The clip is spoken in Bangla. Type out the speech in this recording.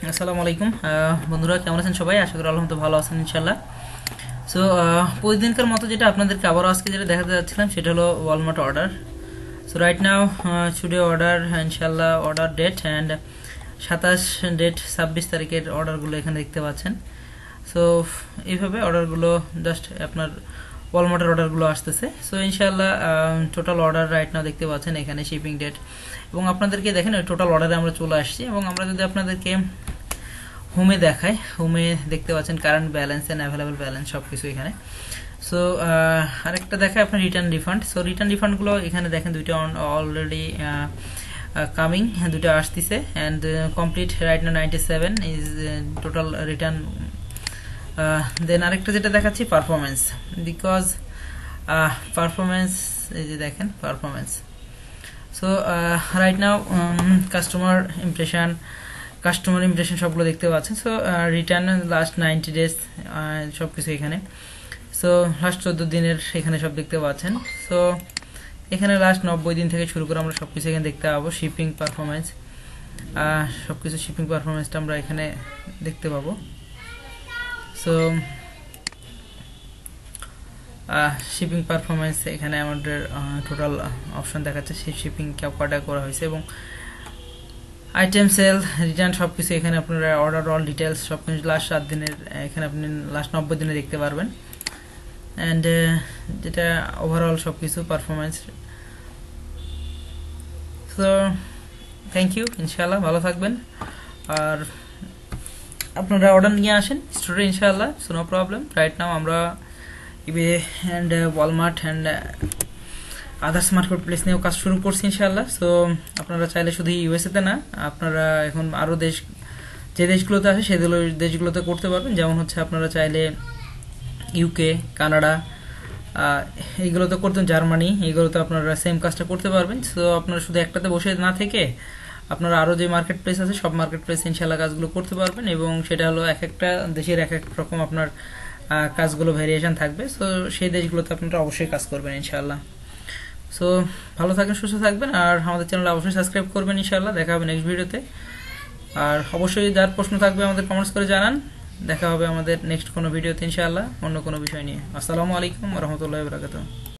আসসালামু আলাইকুম বন্ধুরা, কেমন আছেন সবাই? আশা করি আলহামদুলিল্লাহ ভালো আছেন ইনশাআল্লাহ। সো প্রতিদিনকার মতো যেটা আপনাদেরকে আবারও আজকে যেটা দেখাতে যাচ্ছিলাম সেটা হলো Walmart order. So right now today order ইনশাআল্লাহ, অর্ডার ডেট অ্যান্ড 27 ডেট 26 তারিখের অর্ডারগুলো এখানে দেখতে পাচ্ছেন। সো এইভাবে অর্ডারগুলো জাস্ট আপনার ওয়ালমার্টের অর্ডারগুলো আসতেছে। সো ইনশাআল্লাহ টোটাল অর্ডার রাইট নাও দেখতে পাচ্ছেন এখানে শিপিং ডেট, এবং আপনাদেরকে দেখেন টোটাল অর্ডারে আমরা চলে আসছি। এবং আমরা যদি আপনাদেরকে হোমে দেখাই, হোমে দেখতে পাচ্ছেন current balance and available balance সব কিছু এখানে। সো আরেকটা দেখায় আপনার রিটার্ন রিফান্ড। সো রিটার্ন রিফান্ডগুলো এখানে দেখেন দুইটা অলরেডি কামিং, দুটো আসতেছে অ্যান্ড কমপ্লিট রাইট না 97 ইজ টোটাল রিটার্ন। দেন আরেকটা যেটা দেখাচ্ছি পারফরমেন্স, বিকজ পারফরমেন্স এই যে দেখেন performance. So right now customer impression সবগুলো দেখতে পাচ্ছেন। সো রিটার্ন লাস্ট 90 ডেজ সব কিছু এখানে। সো লাস্ট 14 দিনের এখানে সব দেখতে পাচ্ছেন। সো এখানে লাস্ট 90 দিন থেকে শুরু করে আমরা সব কিছু এখানে দেখতে পাবো। শিপিং পারফরমেন্স সব কিছু শিপিং পারফরমেন্সটা আমরা এখানে দেখতে পাবো। সো শিপিং পারফরমেন্স এখানে আমাদের টোটাল অপশন দেখাচ্ছে, সেই শিপিং কয়টা করা হয়েছে এবং আইটেম সেল রিটার্ন সবকিছু এখানে আপনারা অর্ডার অল ডিটেলস সবকিছু লাস্ট 7 দিনের এখানে আপনি লাস্ট 90 দিনে দেখতে পারবেন। অ্যান্ড যেটা ওভারঅল সবকিছু পারফরমেন্স। সো থ্যাংক ইউ, ইনশাআল্লাহ ভালো থাকবেন আর আপনারা অর্ডার নিয়ে আসেন স্টোরে ইনশাআল্লাহ। So no problem. Right now আমরা eBay and Walmart and others market place নিয়েও কাজ শুরু করছি ইনশাআল্লাহ। সো আপনারা চাইলে শুধু ইউএসএতে না, আপনারা এখন আরও যে দেশগুলোতে আছে সেই দেশগুলোতে করতে পারবেন। যেমন হচ্ছে আপনারা চাইলে ইউকে, কানাডা এইগুলোতে করতেন, জার্মানি, এইগুলোতে আপনারা সেম কাজটা করতে পারবেন। সো আপনারা শুধু একটাতে বসে না থেকে আপনারা আরও যে মার্কেট প্লেস আছে সব মার্কেট প্লেস ইনশাআল্লাহ কাজগুলো করতে পারবেন, এবং সেটা হলো এক একটা দেশের এক এক রকম আপনার কাজগুলো ভ্যারিয়েশন থাকবে। সো সেই দেশগুলোতে আপনারা অবশ্যই কাজ করবেন ইনশাআল্লাহ। সো ভালো থাকবেন, সুস্থ থাকবেন আর আমাদের চ্যানেল অবশ্যই সাবস্ক্রাইব করবেন ইনশাআল্লাহ। দেখা হবে নেক্সট ভিডিওতে। আর অবশ্যই যার প্রশ্ন থাকবে আমাদের কমেন্টস করে জানান। দেখা হবে আমাদের নেক্সট কোনো ভিডিওতে ইনশাআল্লাহ অন্য কোনো বিষয় নিয়ে। আসসালামু আলাইকুম ওয়া রাহমাতুল্লাহি ওয়া বারাকাতুহু।